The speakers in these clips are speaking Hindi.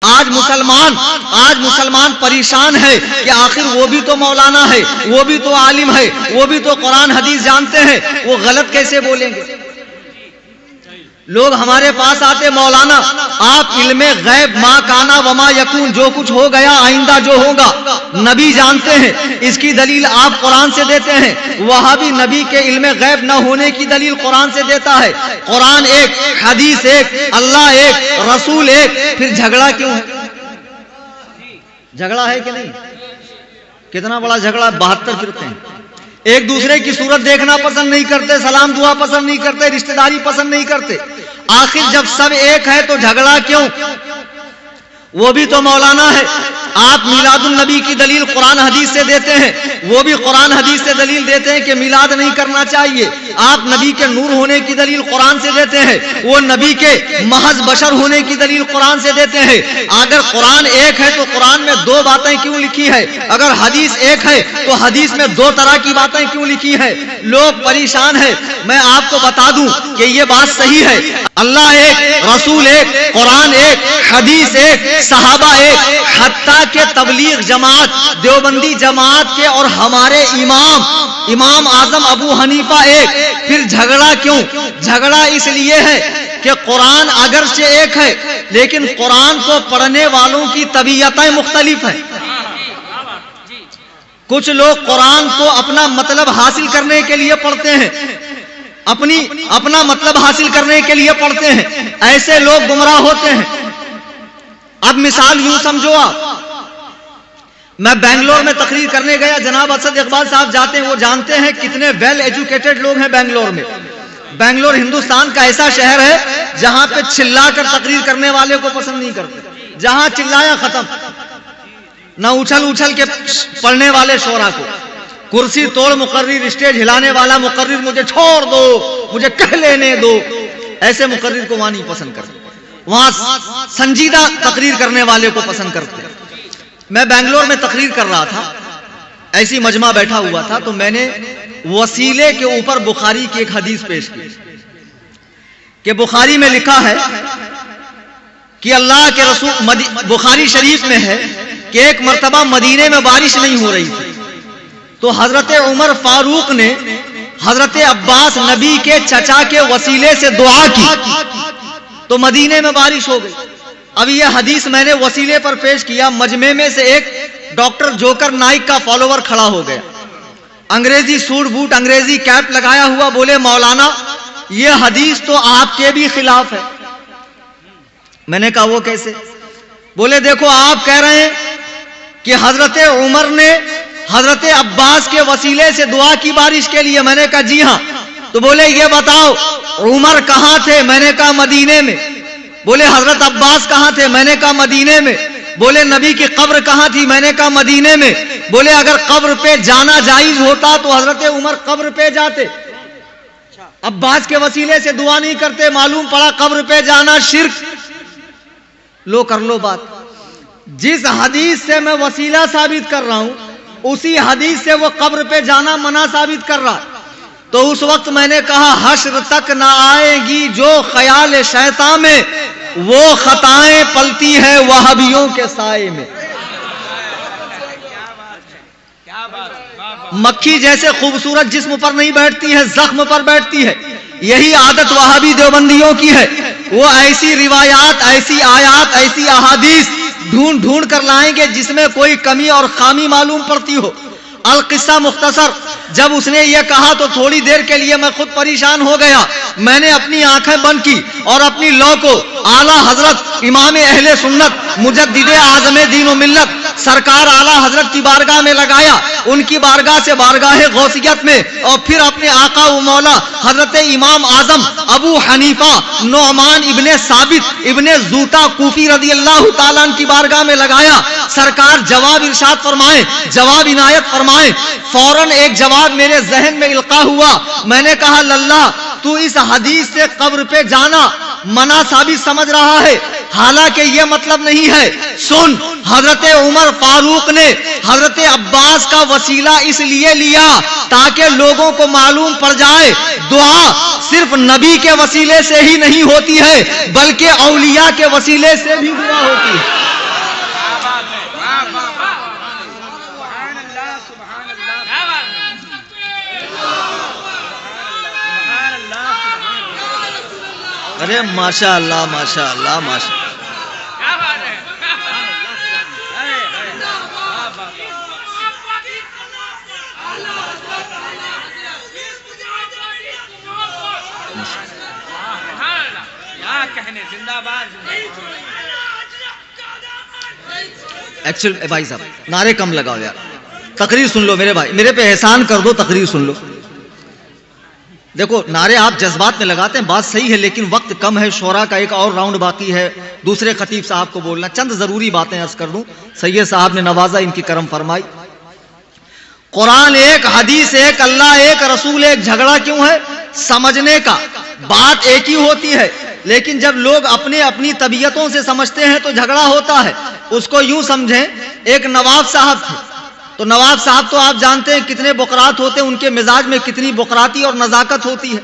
आज मुसलमान परेशान है कि आखिर वो भी तो मौलाना है, वो भी तो आलिम है, वो भी तो कुरान हदीस जानते हैं, वो गलत कैसे बोलेंगे। लोग हमारे पास आते, मौलाना आप इल्मे गैब मा काना वमा यकून, जो कुछ हो गया आइंदा जो होगा नबी जानते हैं, इसकी दलील आप कुरान से देते हैं। वहाँ भी नबी के इल्मे गैब न होने की दलील कुरान से देता है। कुरान एक, हदीस एक, अल्लाह एक, रसूल एक, फिर झगड़ा क्यों है? झगड़ा है कि नहीं? कितना बड़ा झगड़ा, 72 फिरते हैं, एक दूसरे की सूरत देखना पसंद नहीं करते, सलाम दुआ पसंद नहीं करते, रिश्तेदारी पसंद नहीं करते। आखिर जब सब एक है तो झगड़ा क्यों? वो भी तो मौलाना है। आप मिलादुन नबी की दलील कुरान हदीस से देते हैं, वो भी कुरान हदीस से दलील देते हैं कि मिलाद नहीं करना चाहिए। आप नबी के नूर होने की दलील कुरान से देते हैं, वो नबी के महज बशर होने की दलील कुरान से देते हैं। अगर कुरान एक है तो कुरान में 2 बातें क्यों लिखी है? अगर हदीस एक है तो हदीस में 2 तरह की बातें क्यों लिखी है? लोग परेशान है। मैं आपको बता दूं कि ये बात सही है, अल्लाह एक, रसूल एक, कुरान एक, हदीस एक, सहाबा एक, हत्ता के तबलीग जमात, देवबंदी जमात के और हमारे इमाम आजम अबू हनीफा एक। फिर झगड़ा क्यों? झगड़ा इसलिए है कि कुरान अगर से एक है लेकिन कुरान को पढ़ने वालों की तबीयतें मुख्तलिफ है। कुछ लोग कुरान को अपना मतलब हासिल करने के लिए पढ़ते हैं, अपना मतलब हासिल करने के लिए पढ़ते हैं, ऐसे लोग गुमराह होते हैं। अब मिसाल यूं समझो, आप, मैं बेंगलोर में तकरीर करने गया, जनाब असद इकबाल साहब जाते हैं, वो जानते हैं कितने वेल एजुकेटेड लोग हैं बेंगलोर में। बेंगलोर हिंदुस्तान का ऐसा शहर है जहां पे चिल्लाकर तकरीर करने वाले को पसंद नहीं करते, जहां चिल्लाया खत्म, ना उछल के पढ़ने वाले शोरा को, कुर्सी तोड़ मुकर्रिर, स्टेज हिलाने वाला मुकर्रिर, मुझे छोड़ दो, मुझे कह लेने दो, ऐसे मुकर्रिर को वहां नहीं पसंद करते। वहां संजीदा तकरीर करने वाले को पसंद करते हैं। मैं बेंगलोर में तकरीर कर रहा था, ऐसी मजमा बैठा हुआ था, तो मैंने वसीले के ऊपर बुखारी की एक हदीस पेश की कि बुखारी में लिखा है कि अल्लाह के रसूल, बुखारी शरीफ में है कि एक मर्तबा मदीने में बारिश नहीं हो रही थी, तो हजरत उमर फारूक ने हजरत अब्बास नबी के चचा के वसीले से दुआ की, तो मदीने में बारिश हो गई। अब यह हदीस मैंने वसीले पर पेश किया, मजमे में से एक डॉक्टर जोकर नाइक का फॉलोवर खड़ा हो गया, अंग्रेजी सूट बूट, अंग्रेजी कैप लगाया हुआ, बोले मौलाना यह हदीस तो आपके भी खिलाफ है। मैंने कहा वो कैसे? बोले देखो आप कह रहे हैं कि हजरत उमर ने हजरत अब्बास के वसीले से दुआ की बारिश के लिए। मैंने कहा जी हां। तो बोले ये बताओ उमर कहां थे? मैंने कहा मदीने में। बोले हजरत अब्बास कहां थे? मैंने कहा मदीने में। बोले नबी की कब्र कहां थी? मैंने कहा मदीने में। बोले अगर कब्र पे जाना जायज होता तो हजरत उमर कब्र पे जाते, अब्बास के वसीले से दुआ नहीं करते। मालूम पड़ा कब्र पे जाना शिर्क। लो कर लो बात। जिस हदीस से मैं वसीला साबित कर रहा हूं उसी हदीस से वो कब्र पे जाना मना साबित कर रहा। तो उस वक्त मैंने कहा हश्र तक ना आएगी जो ख्याल शैतान में, वो खताएं पलती है वहाबियों के साए में। मक्खी जैसे खूबसूरत जिस्म पर नहीं बैठती है, जख्म पर बैठती है। यही आदत वहाबी देवबंदियों की है। वो ऐसी रिवायात, ऐसी आयात, ऐसी अहादीस ढूंढ ढूंढ कर लाएंगे जिसमें कोई कमी और खामी मालूम पड़ती हो। अल किस्सा मुख्तसर, जब उसने ये कहा तो थोड़ी देर के लिए मैं खुद परेशान हो गया। मैंने अपनी आंखें बंद की और अपनी लौ को आला हजरत इमाम अहले सुन्नत मुजद्दिदे आज़म दीन व मिल्लत सरकार आला हजरत की बारगाह में लगाया, उनकी बारगाह से बारगाह गौसियत में, और फिर अपने आका व मौला हजरत इमाम आजम अबू हनीफा नौमान इब्ने साबित इब्ने जूता कूफी रदी अल्लाह ताला की बारगाह में लगाया। सरकार जवाब इरशाद फरमाए, जवाब इनायत फरमाए। फौरन एक जवाब मेरे जहन में इल्का हुआ। मैंने कहा लल्ला तू इस हदीस से कब्र पे जाना मना साबित समझ रहा है, हालांकि यह मतलब नहीं है। सुन, हजरत उमर फारूक ने हजरत अब्बास का वसीला इसलिए लिया ताकि लोगों को मालूम पड़ जाए दुआ सिर्फ नबी के वसीले से ही नहीं होती है बल्कि औलिया के वसीले से भी दुआ होती है। अरे माशाअल्लाह माशाअल्लाह माशा। एक्चुअल भाई साहब नारे कम लगाओ यार, तकरीर सुन लो मेरे भाई, मेरे पे एहसान कर दो, तकरीर सुन लो। देखो नारे आप जज्बात में लगाते हैं, बात सही है, लेकिन वक्त कम है, शोरा का एक और राउंड बाकी है, दूसरे खतीब साहब को बोलना, चंद जरूरी बातें अर्ज कर दूं। सैयद साहब ने नवाजा, इनकी करम फरमाई। कुरान एक, हदीस एक, अल्लाह एक, रसूल एक, झगड़ा क्यों है? समझने का, बात एक ही होती है, लेकिन जब लोग अपने अपनी तबीयतों से समझते हैं तो झगड़ा होता है। उसको यूं समझें, एक नवाब साहब थे, तो नवाब साहब तो आप जानते हैं कितने बुकरात होते हैं, उनके मिजाज में कितनी बुकराती और नजाकत होती है।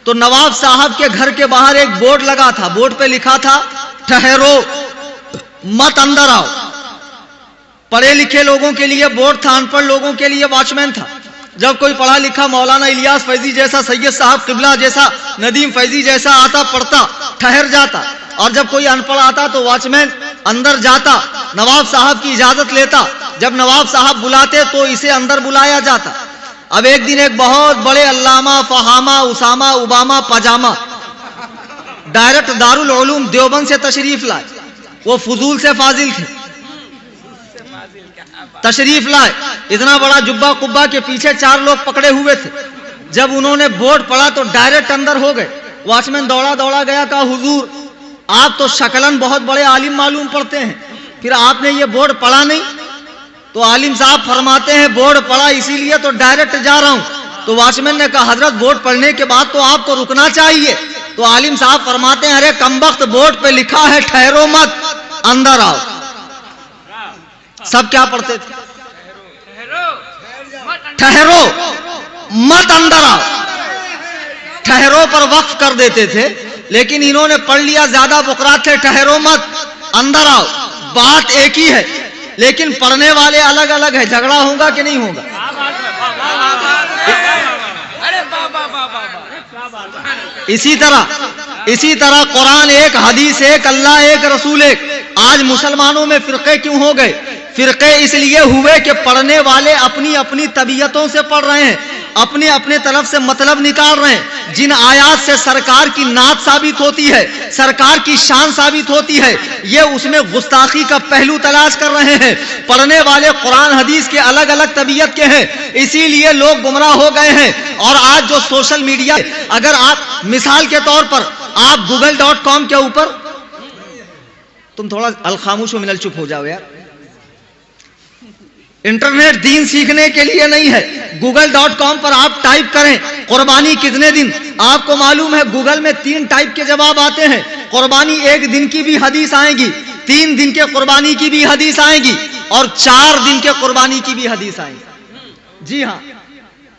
तो नवाब साहब के घर के बाहर एक बोर्ड लगा था, बोर्ड पे लिखा था ठहरो मत अंदर आओ। पढ़े लिखे लोगों के लिए बोर्ड था, अनपढ़ लोगों के लिए वॉचमैन था। जब कोई पढ़ा लिखा मौलाना इलियास फैजी जैसा, सैयद साहब किबला जैसा, नदीम फैजी जैसा आता, पढ़ता, ठहर जाता, और जब कोई अनपढ़ आता तो वॉचमैन अंदर जाता, नवाब साहब की इजाजत लेता। जब नवाब साहब बुलाते तो इसे अंदर बुलाया जाता। अब एक दिन एक बहुत बड़े अल्लामा, फहामा, उसामा, उबामा, पजामा डायरेक्ट दारुल उलूम देवबंद से तशरीफ लाए। वो फजूल से फाजिल थे, तशरीफ लाए, इतना बड़ा जुब्बा कुब्बा के पीछे 4 लोग पकड़े हुए थे। जब उन्होंने बोर्ड पढ़ा तो डायरेक्ट अंदर हो गए। वॉचमैन दौड़ा दौड़ा गया, कहा हुजूर आप तो शकलन बहुत बड़े आलिम मालूम पड़ते हैं, फिर आपने ये बोर्ड पढ़ा नहीं? तो आलिम साहब फरमाते हैं बोर्ड पढ़ा इसीलिए तो डायरेक्ट जा रहा हूं। तो वॉचमैन ने कहा हजरत बोर्ड पढ़ने के बाद तो आपको रुकना चाहिए। तो आलिम साहब फरमाते हैं अरे कमबख्त, बोर्ड पे लिखा है ठहरो मत अंदर आओ। सब क्या पढ़ते थे? ठहरो मत अंदर आओ। ठहरो पर वक्फ कर देते थे, लेकिन इन्होंने पढ़ लिया, ज्यादा बुकरात थे, ठहरो मत अंदर आओ। बात एक ही है, लेकिन पढ़ने वाले अलग अलग है। झगड़ा होगा कि नहीं होगा? इसी तरह कुरान एक, हदीस एक, अल्लाह एक, रसूल एक। आज मुसलमानों में फिरके क्यों हो गए? फिरके इसलिए हुए कि पढ़ने वाले अपनी अपनी तबीयतों से पढ़ रहे हैं, अपने अपने तरफ से मतलब निकाल रहे हैं। जिन आयात से सरकार की नात साबित होती है, सरकार की शान साबित होती है, ये उसमें गुस्ताखी का पहलू तलाश कर रहे हैं। पढ़ने वाले कुरान हदीस के अलग अलग तबीयत के हैं, इसीलिए लोग गुमराह हो गए हैं। और आज जो सोशल मीडिया, अगर आप मिसाल के तौर पर आप google.com के ऊपर, तुम थोड़ा अलखामोश मिनल चुप हो जाओ यार, इंटरनेट दीन सीखने के लिए नहीं है। google.com पर आप टाइप करें कुर्बानी कितने दिन, आपको मालूम है गूगल में 3 टाइप के जवाब आते हैं। कुर्बानी 1 दिन की भी हदीस आएगी, 3 दिन के कुर्बानी की भी हदीस आएगी, और 4 दिन के कुर्बानी की भी हदीस आएगी। जी हाँ।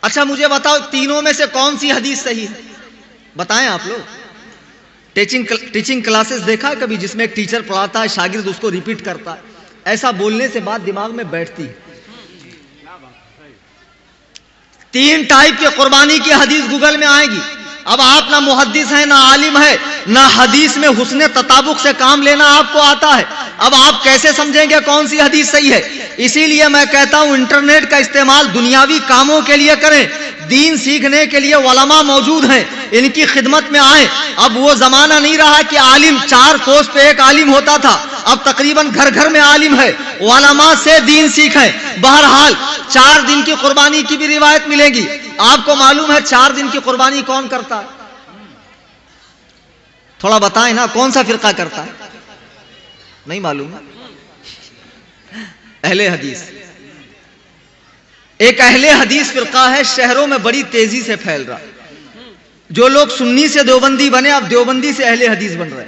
अच्छा मुझे बताओ तीनों में से कौन सी हदीस सही है? बताएं आप लोग। टीचिंग क्लासेस देखा है कभी, जिसमें एक टीचर पढ़ाता है, शागिर्द उसको रिपीट करता है? ऐसा बोलने से बात दिमाग में बैठती है। 3 टाइप के कुर्बानी की हदीस गूगल में आएगी। अब आप ना मुहद्दिस हैं, ना आलिम है, ना हदीस में हुस्ने तताबुक से काम लेना आपको आता है। अब आप कैसे समझेंगे कौन सी हदीस सही है? इसीलिए मैं कहता हूं इंटरनेट का इस्तेमाल दुनियावी कामों के लिए करें। दीन सीखने के लिए उलमा मौजूद हैं, इनकी खिदमत में आए। अब वो जमाना नहीं रहा कि आलिम 4 कोस पे एक आलिम होता था, अब तकरीबन घर घर में आलिम है। उलमा से दीन सीखें। बहरहाल 4 दिन की कुर्बानी की भी रिवायत मिलेगी। आपको मालूम है 4 दिन की कुर्बानी कौन करता है? थोड़ा बताएं ना, कौन सा फिरका करता है? नहीं मालूम? अहले हदीस। एक अहले हदीस फिरका है, शहरों में बड़ी तेजी से फैल रहा। जो लोग सुन्नी से देवबंदी बने, अब देवबंदी से अहले हदीस बन रहे,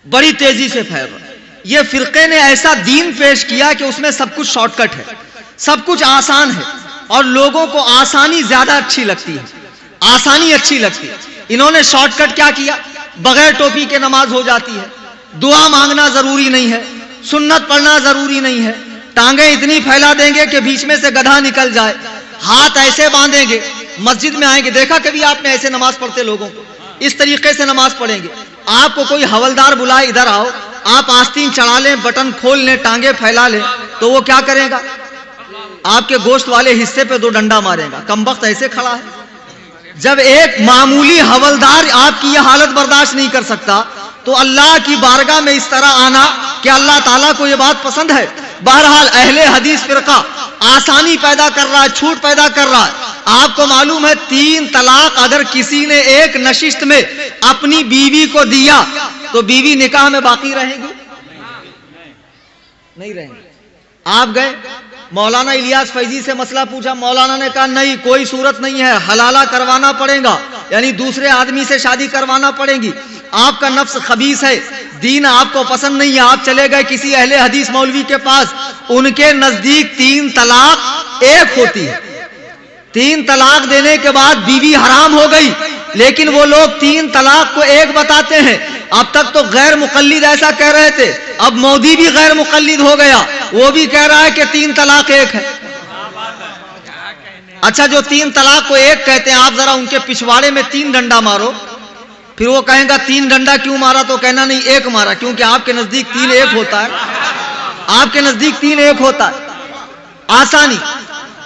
बड़ी तेजी से फैल रहा। ये फिरके ने ऐसा दीन पेश किया कि उसमें सब कुछ शॉर्टकट है, सब कुछ आसान है, और लोगों को आसानी ज्यादा अच्छी लगती है, आसानी अच्छी लगती है। इन्होंने शॉर्टकट क्या किया? बगैर टोपी के नमाज हो जाती है, दुआ मांगना जरूरी नहीं है, सुन्नत पढ़ना जरूरी नहीं है, टांगे इतनी फैला देंगे कि बीच में से गधा निकल जाए, हाथ ऐसे बांधेंगे, मस्जिद में आएंगे। देखा कभी आपने ऐसे नमाज पढ़ते लोगों को? इस तरीके से नमाज पढ़ेंगे। आपको कोई हवलदार बुलाए इधर आओ, आप आस्तीन चढ़ा लें, बटन खोल लें, टांगे फैला लें, तो वो क्या करेगा? आपके गोश्त वाले हिस्से पे 2 डंडा मारेगा। कमबख्त ऐसे खड़ा है। जब एक मामूली हवलदार आपकी यह हालत बर्दाश्त नहीं कर सकता, तो अल्लाह की बारगाह में इस तरह आना, क्या अल्लाह ताला को यह बात पसंद है? बहरहाल अहले हदीस फिरका आसानी पैदा कर रहा है, छूट पैदा कर रहा है। आपको मालूम है 3 तलाक अगर किसी ने एक नशिस्त में अपनी बीवी को दिया तो बीवी निकाह में बाकी रहेगी? नहीं रहेंगे। आप गए मौलाना इलियास फैजी से मसला पूछा, मौलाना ने कहा नहीं, कोई सूरत नहीं है, हलाला करवाना पड़ेगा, यानी दूसरे आदमी से शादी करवाना पड़ेगी। आपका नफ्स खबीस है, दीन आपको पसंद नहीं है। आप चले गए किसी अहले हदीस मौलवी के पास, उनके नजदीक 3 तलाक एक होती है। 3 तलाक देने के बाद बीवी हराम हो गई, लेकिन वो लोग 3 तलाक को एक बताते हैं। अब तक तो गैर मुकल्लिद ऐसा कह रहे थे, अब मोदी भी गैर मुकल्लिद हो गया, वो भी कह रहा है कि 3 तलाक एक है। अच्छा, जो 3 तलाक को एक कहते हैं, आप जरा उनके पिछवाड़े में 3 डंडा मारो, फिर वो कहेगा 3 डंडा क्यों मारा? तो कहना नहीं, 1 मारा, क्योंकि आपके नजदीक 3 एक होता है। आपके नजदीक 3 एक होता है। आसानी,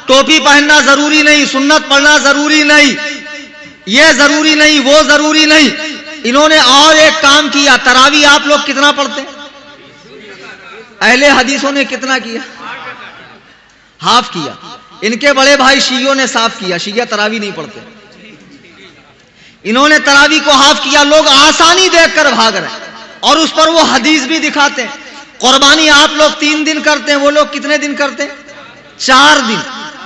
टोपी पहनना जरूरी नहीं, सुन्नत पढ़ना जरूरी नहीं, ये जरूरी नहीं, वो जरूरी नहीं। इन्होंने और एक काम किया, तरावी आप लोग कितना पढ़ते हैं? अहले हदीसों ने कितना किया? हाफ किया। इनके बड़े भाई शियों ने साफ किया, शिया तरावी नहीं पढ़ते। इन्होंने तरावी को हाफ किया। लोग आसानी देखकर भाग रहे हैं और उस पर वो हदीस भी दिखाते हैं। कुर्बानी आप लोग 3 दिन करते हैं, वो लोग कितने दिन करते हैं? 4 दिन।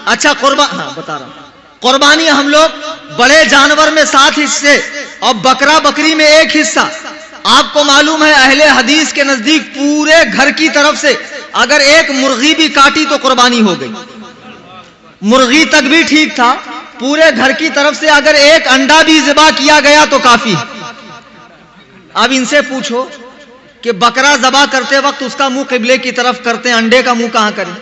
अच्छा, हाँ बता रहा हूं, कुर्बानी हम लोग बड़े जानवर में 7 हिस्से और बकरा बकरी में 1 हिस्सा। आपको मालूम है अहले हदीस के नजदीक पूरे घर की तरफ से अगर एक मुर्गी भी काटी तो कुर्बानी हो गई। मुर्गी तक भी ठीक था, पूरे घर की तरफ से अगर एक अंडा भी ज़िबा किया गया तो काफी है। अब इनसे पूछो कि बकरा ज़बा करते वक्त उसका मुंह किबले की तरफ करते हैं, अंडे का मुंह कहां करें?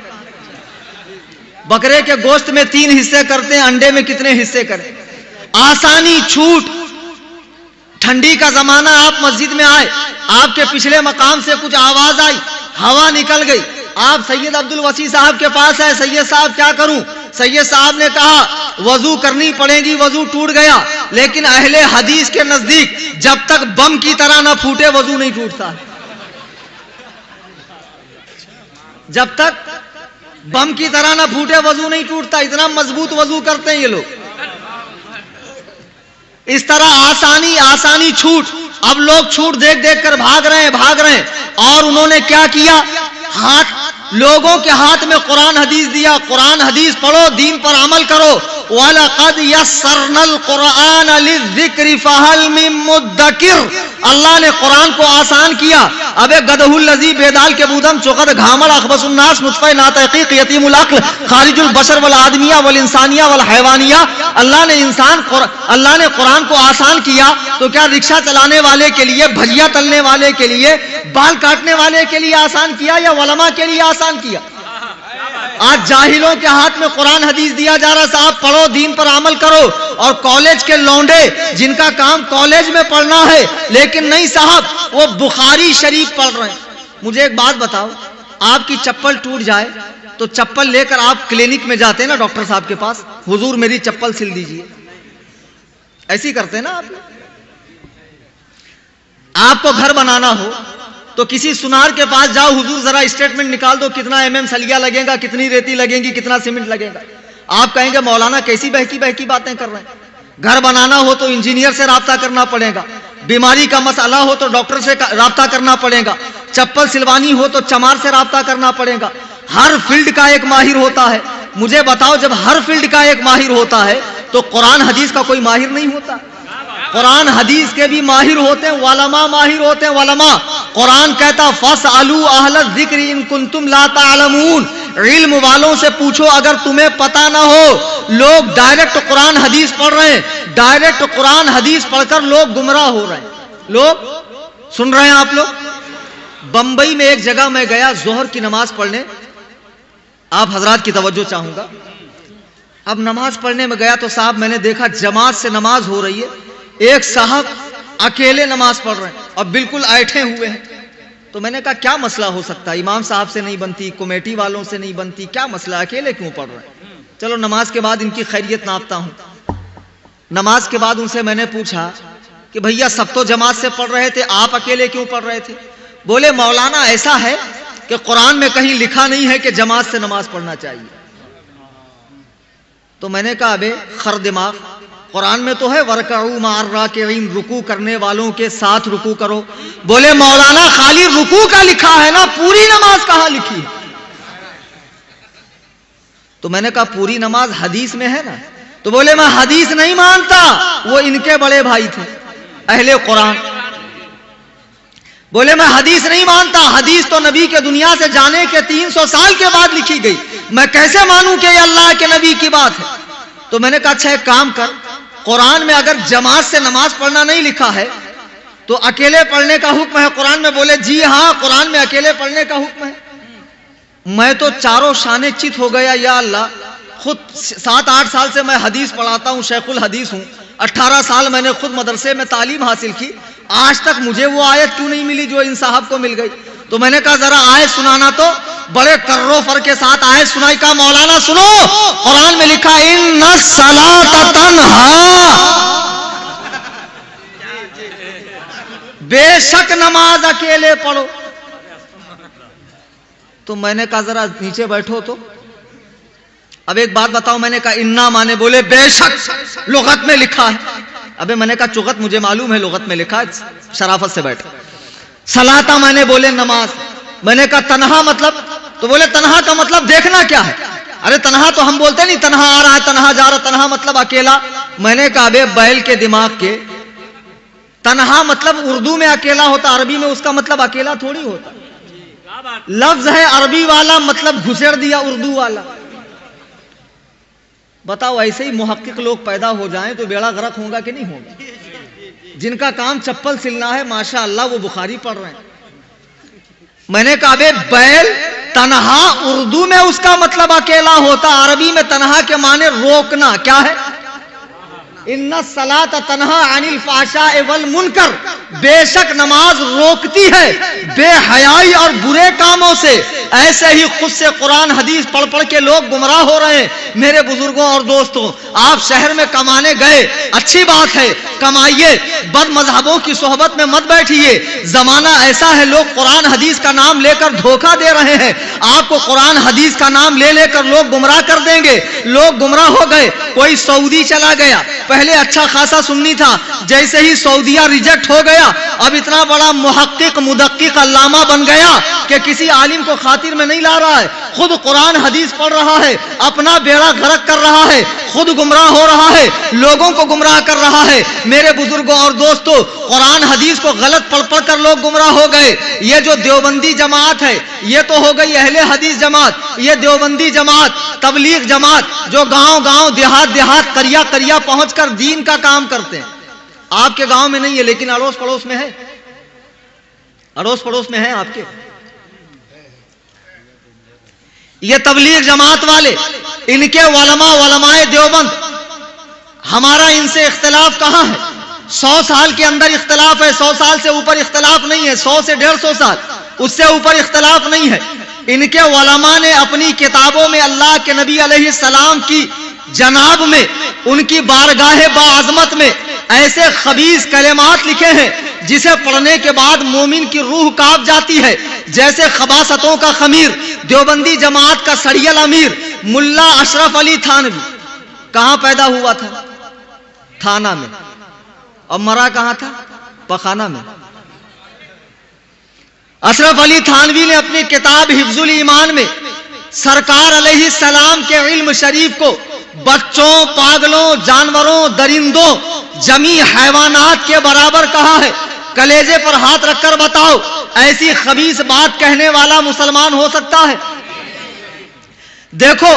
बकरे के गोश्त में 3 हिस्से करते हैं, अंडे में कितने हिस्से करें? आसानी, छूट। ठंडी का जमाना, आप मस्जिद में आए, आपके पिछले मकाम से कुछ आवाज आई, हवा निकल गई, आप सैयद अब्दुल वसी साहब के पास आए, सैयद साहब क्या करूं? सैयद साहब ने कहा वजू करनी पड़ेगी, वजू टूट गया। लेकिन अहले हदीस के नजदीक जब तक बम की तरह ना फूटे वजू नहीं टूटता। जब तक बम की तरह ना फूटे वजू नहीं टूटता। इतना मजबूत वजू करते हैं ये लोग। इस तरह आसानी आसानी, छूट। अब लोग छूट देख देख कर भाग रहे हैं। और उन्होंने क्या किया? लोगों के हाथ में कुरान हदीस दिया, कुरान हदीस पढ़ो, दीन पर अमल करो। वलक़द यस्सरनल कुरान लिज़्ज़िक्रि फ़हल मिन मुद्दकिर। अल्लाह ने कुरान को आसान किया। अबे गदहुल लज़ी बेदाल के बूदम चुकद घामल अखबसुन्नास नुत्फ़े नातक़ीक़ यतीमुल अक़्ल खारिजुल बशर वल आदमिया वल इंसानिया वल हैवानिया। अल्लाह ने कुरान को आसान किया तो क्या रिक्शा चलाने वाले के लिए, भजिया तलने वाले के लिए, बाल काटने वाले के लिए आसान किया या उलमा के लिए आसान किया? आज जाहिलों के हाथ में कुरान हदीस दिया जा रहा, साहब पढ़ो, दीन पर अमल करो। और कॉलेज के लौंडे जिनका काम कॉलेज में पढ़ना है, लेकिन नहीं साहब, वो बुखारी शरीफ पढ़ रहे हैं। मुझे एक बात बताओ, आपकी चप्पल टूट जाए तो चप्पल लेकर आप क्लिनिक में जाते हैं ना डॉक्टर साहब के पास, हुजूर मेरी चप्पल सिल दीजिए, ऐसी करते हैं ना आप। आपको घर बनाना हो तो किसी सुनार के पास जाओ, हुजूर जरा स्टेटमेंट निकाल दो, कितना mm सलिया लगेगा, कितनी रेती लगेगी, कितना सीमेंट लगेगा। आप कहेंगे मौलाना कैसी बहकी बहकी बातें कर रहे हैं। घर बनाना हो तो इंजीनियर से राब्ता करना पड़ेगा, बीमारी का मसला हो तो डॉक्टर से राब्ता करना पड़ेगा, चप्पल सिलवानी हो तो चमार से राब्ता करना पड़ेगा। हर फील्ड का एक माहिर होता है। मुझे बताओ, जब हर फील्ड का एक माहिर होता है तो कुरान हदीस का कोई माहिर नहीं होता? कुरान हदीस के भी माहिर होते हैं, वलमा माहिर होते हैं, वलमा। कुरान कहता फसअलू अहल ज़िक्र इन कुंतुम ला तालमून, इल्म वालों से पूछो अगर तुम्हें पता ना हो। लोग डायरेक्ट कुरान हदीस पढ़ रहे हैं, डायरेक्ट कुरान हदीस पढ़कर लोग गुमराह हो रहे हैं। लोग सुन रहे हैं आप लोग। बंबई में एक जगह मैं गया जोहर की नमाज पढ़ने, आप हजरात की तवज्जो चाहूंगा। अब नमाज पढ़ने में गया तो साहब मैंने देखा जमात से नमाज हो रही है, एक साहब अकेले नमाज पढ़ रहे हैं और बिल्कुल ऐठे हुए हैं। तो मैंने कहा क्या मसला हो सकता है, इमाम साहब से नहीं बनती, कमेटी वालों से नहीं बनती, क्या मसला, अकेले क्यों पढ़ रहे हैं? चलो नमाज के बाद इनकी खैरियत नापता हूं। नमाज के बाद उनसे मैंने पूछा कि भैया सब तो जमात से पढ़ रहे थे, आप अकेले क्यों पढ़ रहे थे? बोले मौलाना ऐसा है कि कुरान में कहीं लिखा नहीं है कि जमात से नमाज पढ़ना चाहिए। तो मैंने कहा अबे खर दिमाग, कुरान में तो है वरकऊ मार राकिईन, रुकू करने वालों के साथ रुकू करो। बोले मौलाना खाली रुकू का लिखा है ना, पूरी नमाज कहां लिखी है? तो मैंने कहा पूरी नमाज हदीस में है ना। तो बोले मैं हदीस नहीं मानता, वो इनके बड़े भाई थे अहले कुरान। बोले मैं हदीस नहीं मानता, हदीस तो नबी के दुनिया से जाने के 300 साल के बाद लिखी गई, मैं कैसे मानूं कि ये अल्लाह के नबी की बात है? तो मैंने कहा अच्छा एक काम कर, कुरान में अगर जमात से नमाज पढ़ना नहीं लिखा है तो अकेले पढ़ने का हुक्म है कुरान में? बोले जी हां, कुरान में अकेले पढ़ने का हुक्म है। मैं तो चारों शाने चित हो गया, या अल्लाह, खुद 7-8 साल से मैं हदीस पढ़ाता हूं, शेखुल हदीस हूं, 18 साल मैंने खुद मदरसे में तालीम हासिल की, आज तक मुझे वो आयत क्यों नहीं मिली जो इन साहब को मिल गई? तो मैंने कहा जरा आयत सुनाना। तो बड़े कर्रो फर के साथ आयत सुनाई। कहा मौलाना सुनो, कुरान में लिखा इन्ना सलात तन्हा, बेशक नमाज अकेले पढ़ो। तो मैंने कहा जरा नीचे बैठो। तो अब एक बात बताओ, मैंने कहा इन्ना माने, बोले बेशक लुगत में लिखा है। अबे मैंने कहा चुगत मुझे मालूम है, लुगत में लिखा है, शराफत से बैठे। सलाता मैंने, बोले नमाज। मैंने कहा तन्हा मतलब? तो बोले तन्हा का मतलब देखना क्या है? अरे तन्हा तो हम बोलते नहीं, तन्हा आ रहा है, तन्हा जा रहा, तन्हा मतलब अकेला। मैंने कहा अबे बैल के दिमाग के, तन्हा मतलब उर्दू में अकेला होता, अरबी में उसका मतलब अकेला थोड़ी होता। लफ्ज है अरबी वाला, मतलब घुसेड़ दिया उर्दू वाला। बताओ ऐसे ही मुहक्किक लोग पैदा हो जाएं तो बेड़ा गर्क होगा कि नहीं होगा? जिनका काम चप्पल सिलना है माशाअल्लाह वो बुखारी पढ़ रहे हैं। मैंने कहा बे बैल तन्हा उर्दू में उसका मतलब अकेला होता, अरबी में तन्हा के माने रोकना। क्या है? इन्ना सलात तन्हा अनिल फाशा वल मुनकर, बेशक नमाज रोकती है बेहयाई और बुरे कामों से। ऐसे ही खुद से कुरान हदीस पढ़ पढ़ के लोग गुमराह हो रहे हैं। मेरे बुजुर्गों और दोस्तों, आप शहर में कमाने गए, अच्छी बात है, कमाइए, बद मजहबों की सोहबत में मत बैठिए। जमाना ऐसा है लोग कुरान हदीस का नाम लेकर धोखा दे रहे हैं। आपको कुरान हदीस का नाम ले लेकर लोग गुमराह कर देंगे। लोग गुमराह हो गए। कोई सऊदी चला गया, पहले अच्छा खासा सुन्नी था, जैसे ही सऊदिया रिजेक्ट हो गया, अब इतना बड़ा मुहक्किक मुदक्किक अल्लामा बन गया कि किसी आलिम को खातिर में नहीं ला रहा है, खुद कुरान हदीस पढ़ रहा है, अपना बेड़ा गर्क कर रहा है, खुद गुमराह हो रहा है, लोगों को गुमराह कर रहा है। मेरे बुजुर्गों और दोस्तों, कुरान हदीस को गलत पढ़ पढ़ कर लोग गुमराह हो गए। ये जो देवबंदी जमात है, ये तो हो गई अहले हदीस जमात, ये देवबंदी जमात, तबलीग जमात, जो गांव गांव देहात देहात करिया करिया पहुंचकर दीन का काम करते हैं। आपके गांव में नहीं है लेकिन अड़ोस पड़ोस में है, अड़ोस पड़ोस में है आपके। ये तबलीग जमात वाले, इनके वलमाए देवबंद, हमारा इनसे इख्तिलाफ कहां है? 100 साल के अंदर इख्तिलाफ है, 100 साल से ऊपर इख्तिलाफ नहीं है, 100 से 150 साल, उससे ऊपर इख्तिलाफ नहीं है। इनके वलमा ने अपनी किताबों में अल्लाह के नबी अलैहिस्सलाम की जनाब में, उनकी बारगाहे बाअज़मत में ऐसे खबीस कलेमात लिखे हैं जिसे पढ़ने के बाद मोमिन की रूह कांप जाती है। जैसे खबासतों का खमीर, देवबंदी जमात का सड़ियल अमीर मुल्ला अशरफ अली थानवी कहां पैदा हुआ था? थाना में। और मरा कहां था? पखाना में। अशरफ अली थानवी ने अपनी किताब हिफ्जुल ईमान में सरकार अलैहिस्सलाम के इल्म शरीफ को बच्चों, पागलों, जानवरों, दरिंदों, जमी हैवानात के बराबर कहा है। कलेजे पर हाथ रखकर बताओ, ऐसी खबीस बात कहने वाला मुसलमान हो सकता है? देखो,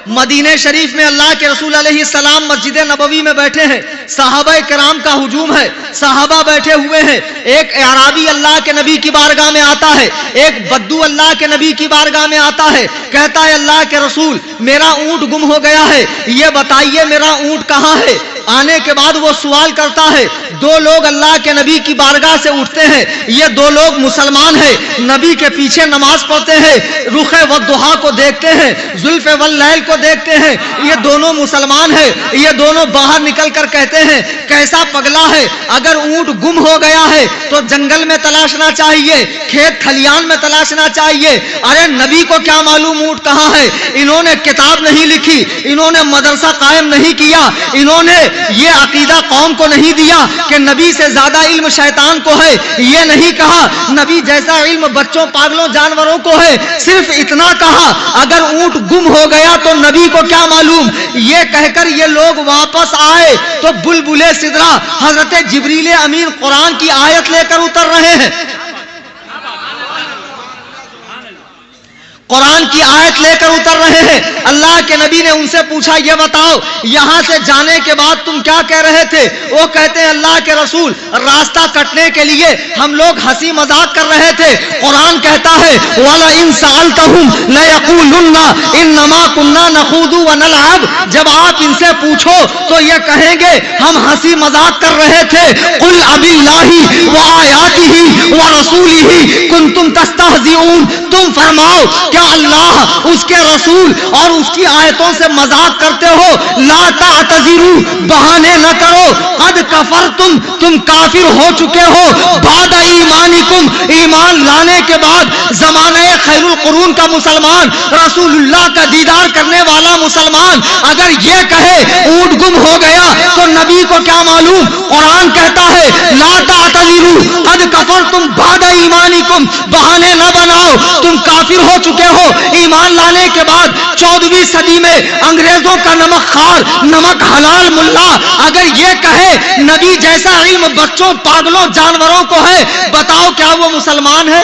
मदीने शरीफ में अल्लाह के रसूल अलैहिस्सलाम मस्जिद नबवी में बैठे हैं, सहाबा किराम का हुजूम है, सहाबा बैठे हुए हैं। एक अराबी अल्लाह के नबी की बारगाह में आता है, एक बद्दू अल्लाह के नबी की बारगाह में आता है, कहता है अल्लाह के रसूल मेरा ऊंट गुम हो गया है, ये बताइए मेरा ऊंट कहां है? आने के बाद वो सवाल करता है। दो लोग अल्लाह के नबी की बारगाह से उठते हैं, ये दो लोग मुसलमान हैं, नबी के पीछे नमाज पढ़ते हैं, रुखे व दुहा को देखते हैं, जुल्फे वल लैल को देखते हैं, ये दोनों मुसलमान हैं। ये दोनों बाहर निकल कर कहते हैं कैसा पगला है, अगर ऊंट गुम हो गया है तो जंगल में तलाशना चाहिए, खेत खलियान में तलाशना चाहिए। अरे नबी को क्या मालूम ऊंट कहां है? इन्होंने किताब नहीं लिखी, इन्होंने मदरसा कायम नहीं किया, इन्होंने ये अकीदा कौम को नहीं दिया कि नबी से ज्यादा इल्म शैतान को है। ये नहीं कहा नबी जैसा इल्म बच्चों, पागलों, जानवरों को है। सिर्फ इतना कहा अगर ऊंट गुम हो गया तो नबी को क्या मालूम। ये कहकर ये लोग वापस आए तो बुलबुले सिदरा हजरत जिब्रील अमीन कुरान की आयत लेकर उतर रहे हैं। कुरान की आयत लेकर उतर रहे हैं। अल्लाह के नबी ने उनसे पूछा, ये बताओ यहां से जाने के बाद तुम क्या कह रहे थे? वो कहते हैं अल्लाह के रसूल, रास्ता कटने के लिए हम लोग हंसी मजाक कर रहे थे। कुरान कहता है वाला इन सअलतहुम लयक़ूलुन्ना इन्नमा कुन्ना नखूदु व नलअब। जब आप इनसे पूछो तो ये कहेंगे हम हंसी मजाक कर रहे थे। कुल अबिल्लाहि व आयातिही व रसूलिही कुंतुम तस्तहज़िऊन। तुम फरमाओ क्या अल्लाह, उसके रसूल और उसकी आयतों से मजाक करते हो? ला तातज़िरू, बहाने न करो। कद कफरतुम, तुम काफिर हो चुके हो। बाद ईमानिकुम, ईमान लाने के बाद। जमाने खैरुल कुरून का मुसलमान, रसूलुल्लाह का दीदार करने वाला मुसलमान अगर ये कहे ऊंट गुम हो गया तो नबी को क्या मालूम। कुरान कहता है ला तातज़िरू कद कफरतुम बाद ईमानिकुम, बहाने न बनाओ, तुम काफिर हो चुके हो ईमान लाने के बाद। 14वीं सदी में अंग्रेजों का नमक खार, नमक हलाल मुल्ला अगर ये कहे नबी जैसा इल्म बच्चों, पागलों, जानवरों को है, बताओ क्या वो मुसलमान है?